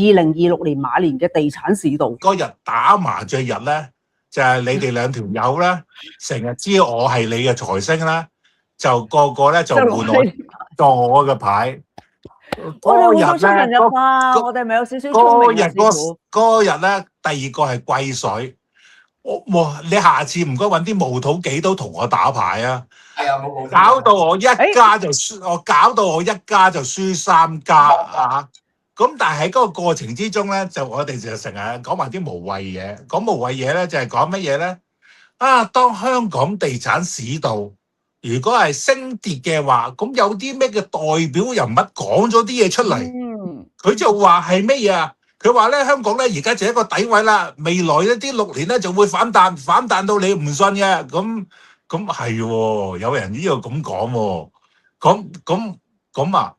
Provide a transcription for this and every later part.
2026年馬年嘅地產市道。嗰日打麻雀日咧，就係、你哋兩條友咧，成日知我係你嘅財星啦，就個個咧就換我當我嘅牌。我哋會唔會出神入化？我哋咪有少少聰明啊，師傅。嗰日咧，第二個係貴水。你下次唔該揾啲無土幾都同我打牌啊！係啊，冇搞到我一家就輸，搞到我一家就輸3家啊！咁但係喺嗰個過程之中咧，就我哋就成日講埋啲無謂嘢。講無謂嘢咧，就係講乜嘢咧？啊，當香港地產市道如果係升跌嘅話，咁有啲咩嘅代表人物講咗啲嘢出嚟，佢就話係咩嘢啊？佢話咧，香港咧而家就一個底位啦，未來一啲6年咧就會反彈到你唔信嘅。咁係喎，有人呢個咁講喎。咁啊，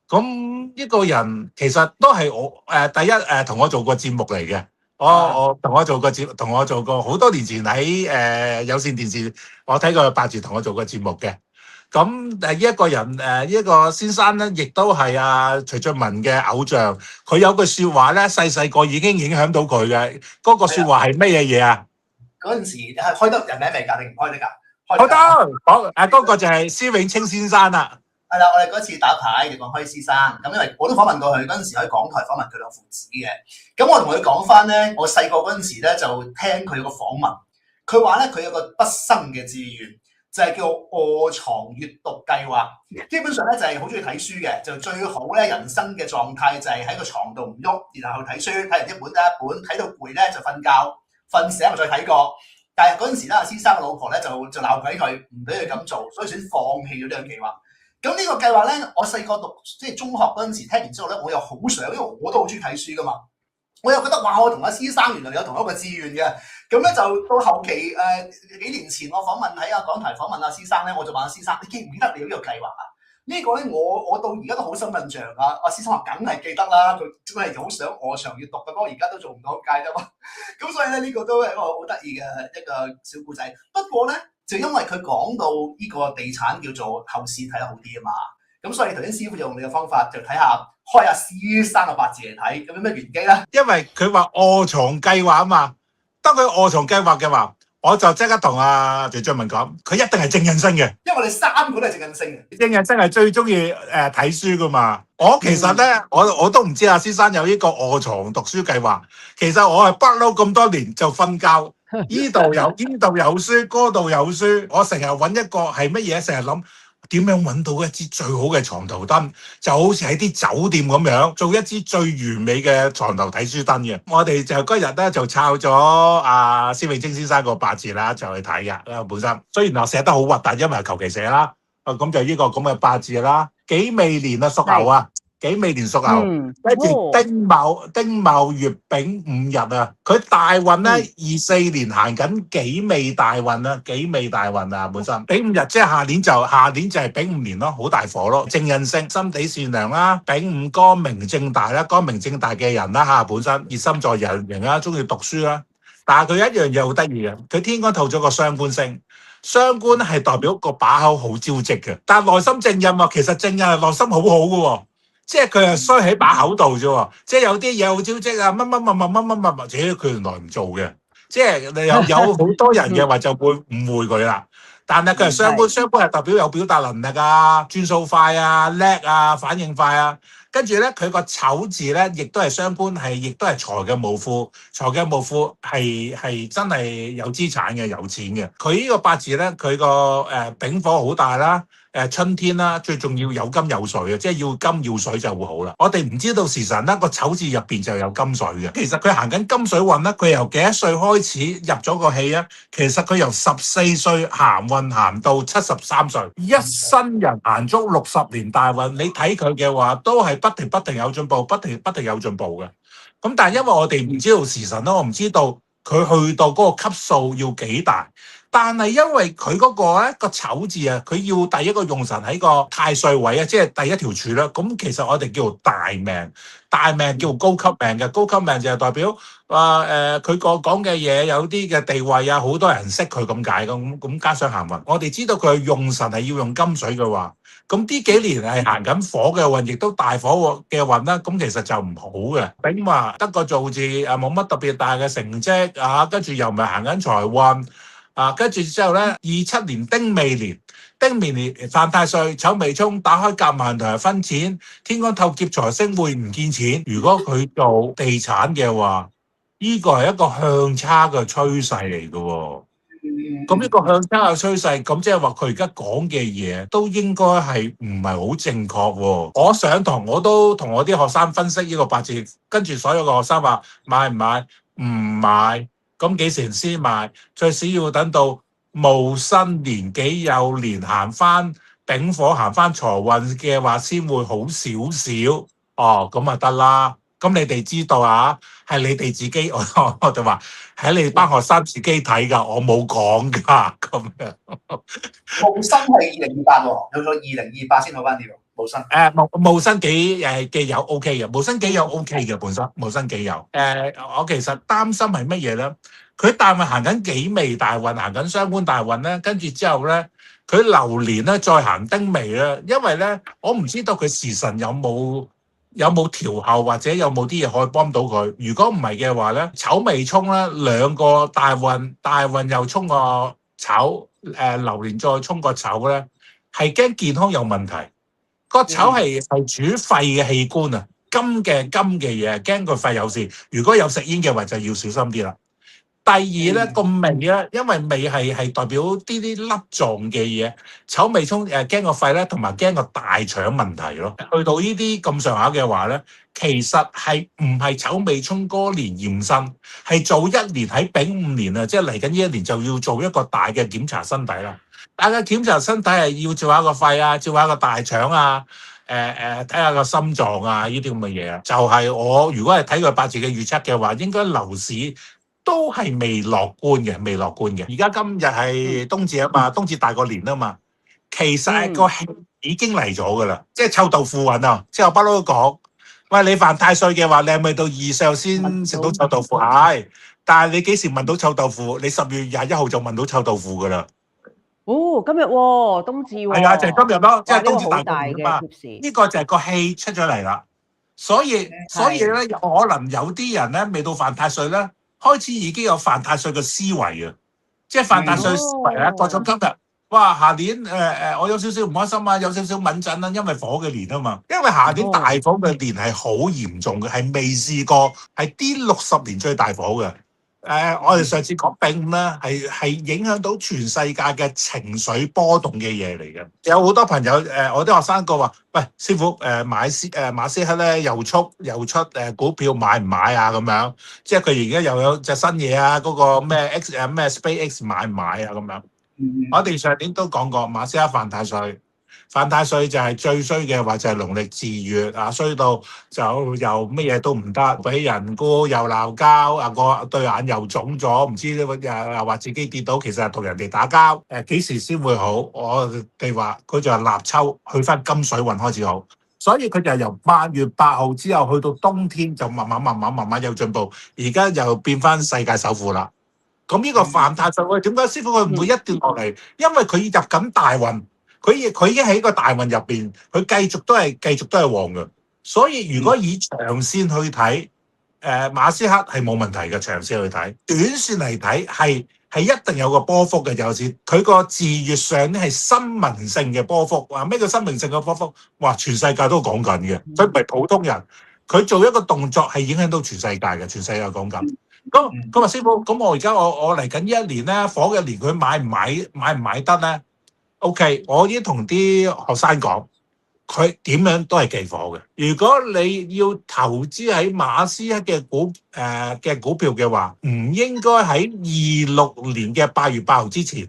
咁呢個人其實都係我第一同我做過節目嚟嘅。我同我做過好多年前喺有線電視，我睇過八字同我做過節目嘅。咁呢一個人呢個先生咧，亦都係徐俊文嘅偶像。佢有句説話咧，細個已經影響到佢嘅。嗰個説話係咩嘢啊？嗰陣時係開得人名未㗎？定唔開得㗎？開得。講嗰個就係施永青先生啦。係啦，我哋嗰次打牌就講開先生。咁因為我都訪問過佢，嗰陣時喺港台訪問佢兩父子嘅。咁我同佢講翻咧，我細個嗰陣時咧就聽佢個訪問，佢話咧佢有個畢生嘅志願。就係叫臥床閱讀計劃，基本上咧就係好中意睇書嘅，就最好咧人生嘅狀態就係喺個床度唔喐，然後去睇書，睇完一本得一本，睇到攰咧就瞓覺，瞓醒就再睇過。但係嗰陣時咧，先生嘅老婆咧就鬧鬼佢，唔俾佢咁做，所以先放棄咗呢個計劃。咁呢個計劃咧，我細個讀即係中學嗰陣時聽完之後咧，我又好想，因為我都好中意睇書噶嘛。我又覺得哇！我同阿先生原來有同一個志願嘅，咁咧就到後期幾年前我訪問喺港台訪問阿先生咧，我就問阿先生：你記唔記得你有呢個計劃啊？呢個咧我到而家都好深印象啊！阿先生話：梗係記得啦，佢真係好想臥床閱讀嘅，不過而家都做唔到界啫嘛。咁所以咧呢個都係一個好得意嘅一個小故仔。不過咧就因為佢講到呢個地產叫做後市睇得好啲啊嘛。咁所以頭先師傅就用你嘅方法，就睇下開下師生嘅八字嚟睇，咁有咩玄機咧？因為佢話臥床計劃啊嘛，當佢臥床計劃嘅話，我就即刻同徐俊文講，佢一定係正印星嘅。因為我哋3個都係正印星嘅。正印星係最中意睇書噶嘛。我其實咧，我都唔知阿先生有呢個臥床讀書計劃。其實我係不嬲咁多年就瞓覺，依度有書，嗰度有書。我成日揾一個係乜嘢，成日諗。點樣揾到一支最好嘅床頭燈？就好似喺啲酒店咁樣，做一支最完美嘅床頭睇書燈嘅。我哋就嗰日咧就抄咗施永青先生個八字啦，就去睇嘅。本身雖然我寫得好核突，因為求其寫啦。咁就呢個咁嘅八字啦。己未年啊，屬牛啊。己未年屬牛，跟住丁卯月丙午日啊，佢大運咧24年行緊己未大運啊，己未大運啊，本身丙午日即係下年就係丙午年咯，好大火咯，正印星，心地善良啦，丙午光明正大啦，光明正大嘅人啦嚇，本身熱心助人啦，中意讀書啦，但係佢一樣嘢好得意嘅，佢天干透咗個傷官星。傷官係代表個把口好招積嘅，但係內心正印喎，其實正印係內心好好嘅喎。即係佢係衰喺把口度啫喎，即係有啲嘢好招積啊，乜，或者佢原來唔做嘅，即係有好多人嘅話就會誤會佢啦。但係佢係雙官係代表有表達能力啊，轉數快啊，叻啊，反應快啊。跟住咧，佢個丑字咧，亦都係雙官，亦都係財嘅無庫。財嘅無庫係真係有資產嘅，有錢嘅。佢呢個八字咧，佢個丙火好大啦。春天啦，最重要有金有水嘅，即係要金要水就會好啦。我哋唔知道時辰啦，個丑字入邊就有金水嘅。其實佢行緊金水運啦，佢由幾多歲開始入咗個氣啊？其實佢由14歲行運行到73歲，一生人行足60年大運。你睇佢嘅話，都係不停有進步，不停有進步嘅。咁但係因為我哋唔知道時辰啦，我唔知道佢去到嗰個級數要幾大。但係因為佢嗰個咧個丑字啊，佢要第一個用神喺個太歲位啊，即係第一條柱啦。咁其實我哋叫做大命，大命叫高級命嘅，高級命就係代表話佢個講嘅嘢有啲嘅地位啊，好多人識佢咁解咁加上行運。我哋知道佢用神係要用金水嘅話，咁呢幾年係行緊火嘅運，亦都大火嘅運啦。咁其實就唔好嘅。丙話得個造字冇乜特別大嘅成績啊，跟住又唔係行緊財運。跟住之後咧，27年丁未年，丁未年犯太歲，丑未沖，打開夾萬同埋分錢，天干透劫財星會唔見錢。如果佢做地產嘅話，呢個係一個向差嘅趨勢嚟嘅喎。咁呢個向差嘅趨勢，咁即係話佢而家講嘅嘢都應該係唔係好正確喎。我上堂我都同我啲學生分析呢個八字，跟住所有嘅學生話買唔買？唔買。咁幾時先買？最少要等到戊申年己酉年行翻丙火行翻財運嘅話，先會好少少。哦，咁啊得啦。咁你哋知道啊？係你哋自己，我就話喺你班學生自己睇㗎，我冇講㗎咁樣。戊申係2028喎，到咗2028先好翻啲喎。戊申戊申己嘅有 OK 嘅，戊申己有 OK 嘅本身，戊申己有。我其實擔心係乜嘢咧？佢大運行緊己未大運，行緊雙官大運咧，跟住之後咧，佢流年咧再行丁未咧，因為咧我唔知道佢時辰有冇調後或者有冇啲嘢可以幫到佢。如果唔係嘅話咧，丑未沖咧，兩個大運又沖個丑，流年再沖個丑咧，係驚健康有問題。個丑係主肺嘅器官啊，金嘅嘢，驚佢肺有事。如果有食煙嘅話，就要小心啲啦。第二咧個味咧，因為味係代表啲粒狀嘅嘢，丑未沖驚個肺咧，同埋驚個大腸問題咯。去到呢啲咁上下嘅話咧，其實係唔係丑未沖嗰年驗身，係早一年喺丙午年啊，即係嚟緊呢一年就要做一個大嘅檢查身體啦。大家檢查身體係要照下個肺啊，照下個大腸啊，睇下個心臟啊，呢啲咁嘅嘢啊。就係我如果係睇佢八字嘅預測嘅話，應該樓市都係未樂觀嘅。而家今日係冬至啊嘛，冬至大過年啊嘛，其實個氣已經嚟咗噶啦，即係臭豆腐運啊！即係我不嬲都講，喂，你犯太歲嘅話，你係咪到二上先食到臭豆腐？係，但係你幾時聞到臭豆腐？你10月21號就聞到臭豆腐噶啦。哦，今日喎，冬至喎。係啊，就係今日咯，即係冬至大過年啊嘛。呢個就係個氣出咗嚟啦。所以咧，有可能有啲人咧未到犯太歲咧，開始已經有犯太歲嘅思維啊，即係犯太歲思維咧，過咗今日，哇！下年我有少少唔開心啊，有少少敏感啦，因為火嘅年啊嘛，因為下年大火嘅年係好嚴重嘅，係未試過，係啲60年最大火嘅。我哋上次講丙咧，係影響到全世界嘅情緒波動嘅嘢嚟嘅。有好多朋友我啲學生個話，喂，師傅馬斯克咧又出股票買唔買啊？咁樣，即係佢而家又有隻新嘢啊，嗰個咩咩 SpaceX 買唔買啊？咁樣，我哋上年都講過馬斯克犯太歲。犯太歲就係最衰嘅話就係農曆自月啊，衰到就又乜嘢都唔得，俾人估又鬧交啊，個對眼又腫咗，唔知又話自己跌倒，其實係同人哋打交。幾時先會好？我哋話佢就係立秋去翻金水運開始好，所以佢就由8月8號之後去到冬天就慢慢有進步，而家又變翻世界首富啦。咁呢個犯太歲，點解師傅佢唔會一跌落嚟？因為佢入緊大運。佢已經喺個大運入邊，佢繼續都係旺嘅。所以如果以長線去睇，馬斯克係冇問題嘅。長線去睇，短線嚟睇係一定有個波幅嘅。有時佢個自月上咧係新聞性嘅波幅。話咩叫新聞性嘅波幅？哇！全世界都講緊嘅，佢唔係普通人。佢做一個動作係影響到全世界嘅，全世界講緊。咁啊，師傅，咁我而家我嚟緊呢一年咧，火嘅年，佢買唔買得咧？O.K. 我已經同啲學生講，佢點樣都係忌火嘅。如果你要投資喺馬斯克嘅股票嘅話，唔應該喺26年嘅8月8號之前，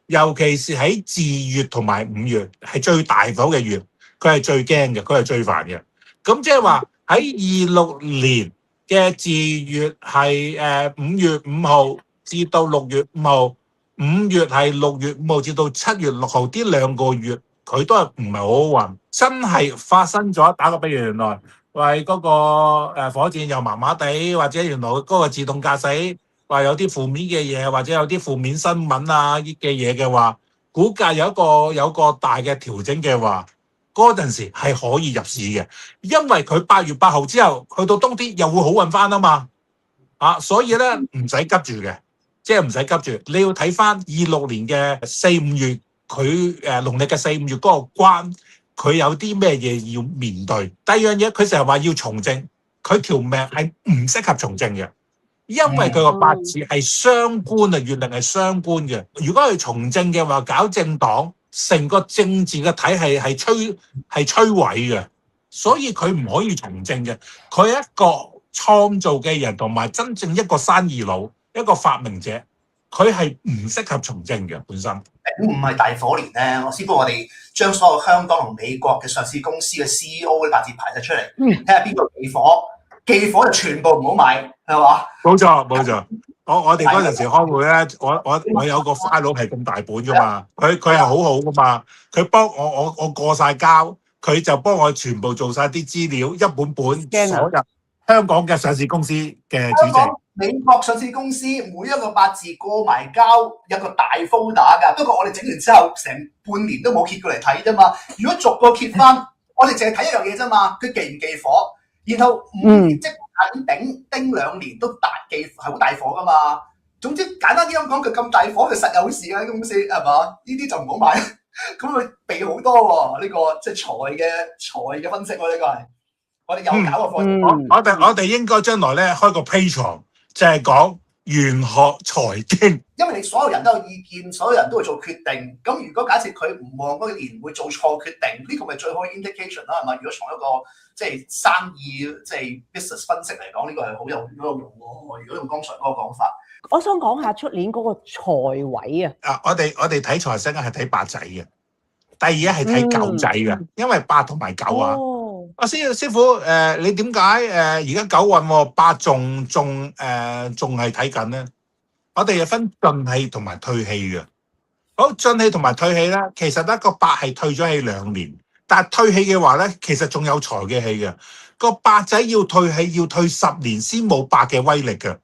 尤其是喺自月同埋5月係最大火嘅月，佢係最驚嘅，佢係最煩嘅。咁即係話喺26年嘅自月係5月5號至到6月5號。5月係6月5號至到7月6號呢2個月，佢都係唔係好好運，真係發生咗。打個比喻，原來為嗰個火箭又麻麻地，或者原來嗰個自動駕駛話有啲負面嘅嘢，或者有啲負面新聞啊嘅嘢嘅話，股價有一個大嘅調整嘅話，嗰陣時係可以入市嘅，因為佢8月8號之後去到冬天又會好運翻啊嘛，所以咧唔使急住嘅，即係唔使急住，你要睇翻26年嘅4、5月，佢農曆嘅4、5月嗰個關，佢有啲咩嘢要面對。第二樣嘢，佢成日話要從政，佢條命係唔適合從政嘅。因為佢個八字係雙官啊，月令係雙官嘅。如果係從政嘅話，搞政黨，成個政治嘅體系係摧毀嘅，所以佢唔可以從政嘅。佢係一個創造嘅人，同埋真正一個生意佬，一個發明者，佢係唔適合從政嘅本身。唔係大火年咧，我師傅我哋將所有香港同美國嘅上市公司嘅 CEO 嘅八字排晒出嚟，睇下邊個忌火。忌火就全部唔好買，係嘛？冇錯。我哋嗰陣時開會咧，我有個 file 係咁大本噶嘛，佢係好好噶嘛，佢幫我過晒膠，佢就幫我全部做晒啲資料，一本所有香港嘅上市公司嘅主席。美國上市公司每一個八字過埋膠，有個大 folder 㗎。不過我哋整完之後，成半年都冇揭過嚟睇啫嘛。如果逐個揭翻，我哋淨係睇一樣嘢啫嘛，佢忌唔忌火？然後5年即係丁2年都大忌，係好大火噶嘛。總之簡單啲咁講，佢咁大火，佢實有事啊！公司係嘛？呢啲就唔好買，咁佢避好多喎。呢個即係財嘅分析喎，呢個係我哋有搞過課。我哋應該將來咧開個 Patreon，就係講玄學財經。因為你所有人都有意見，所有人都會做決定。咁如果假設佢唔旺嗰年會做錯決定，呢個咪最好嘅 indication 啦，係咪？如果從一個即係生意即係 business 分析嚟講，呢個係好有用喎。如果用剛才嗰個講法，我想講下出年嗰個財位啊。我哋睇財星係睇八仔嘅，第二係睇九仔嘅，因為8同埋9啊。師傅你點解而家9運喎，8仲係睇緊咧？我哋又分進氣同埋退氣嘅。好，進氣同埋退氣咧，其實咧個8係退咗氣2年，但係退氣嘅話咧，其實仲有財嘅氣嘅。個8仔要退氣要退10年先冇8嘅威力嘅。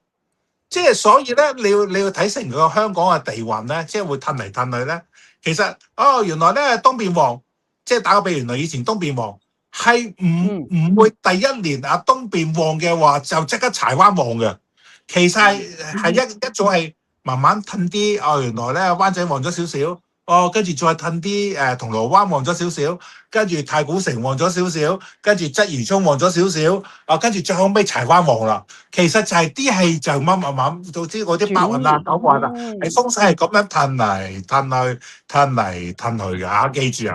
即係所以咧，你要睇成個香港嘅地運咧，即係會褪嚟褪去咧。其實原來咧東邊旺，即係打個比喻，原來以前東邊旺係唔會第一年東邊旺嘅話就即刻柴灣旺嘅。其實係一早係慢慢褪啲，原來咧灣仔旺咗少少，跟住再褪啲銅鑼灣旺咗少少，跟住太古城旺咗少少，跟住鰂魚涌旺咗少少，跟住最後尾柴灣旺啦。其實就係啲氣就慢慢到知嗰啲8運啊、9運啊，係風勢係咁樣褪嚟褪去嘅。記住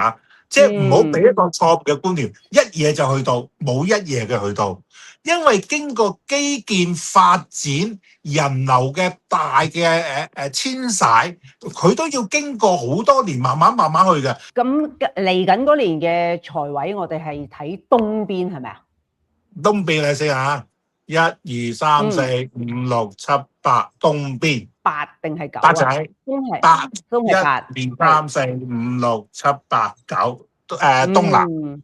即係唔好俾一個錯誤嘅觀念，一夜就去到，冇一夜嘅去到。因為經過基建發展、人流嘅大嘅遷徙，佢都要經過好多年，慢慢去嘅。咁嚟緊嗰年嘅財位，我哋係睇東邊係咪啊？東邊嚟先嚇，1、2、3、4、5、6、7、8，東邊8定係9？八仔，都係8，都係8。1、2、3、4、5、6、7、8、9，東南。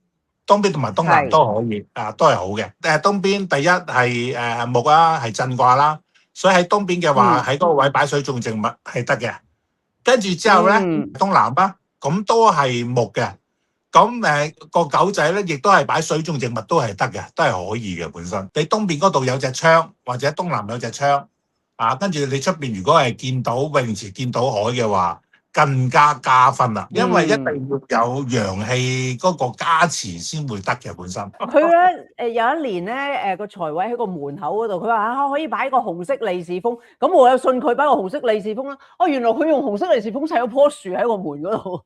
東邊同埋東南都可以，都係好嘅。東邊第一係木啦，係震卦啦，所以喺東邊嘅話，喺嗰個位擺水種植物係得嘅。跟住之後咧，東南啦，咁都係木嘅。咁個狗仔咧，亦都係擺水種植物都係得嘅，都係可以嘅本身。你東邊嗰度有隻窗，或者東南有隻窗，跟住你出邊如果係見到泳池、見到海嘅話，更加加分啦，因為一定要有陽氣嗰個加持先會得嘅本身。佢咧有一年咧個財位喺個門口嗰度，佢話可以擺個紅色利是封，咁我又信佢擺個紅色利是封啦。原來佢用紅色利是封砌咗棵樹喺個門嗰度。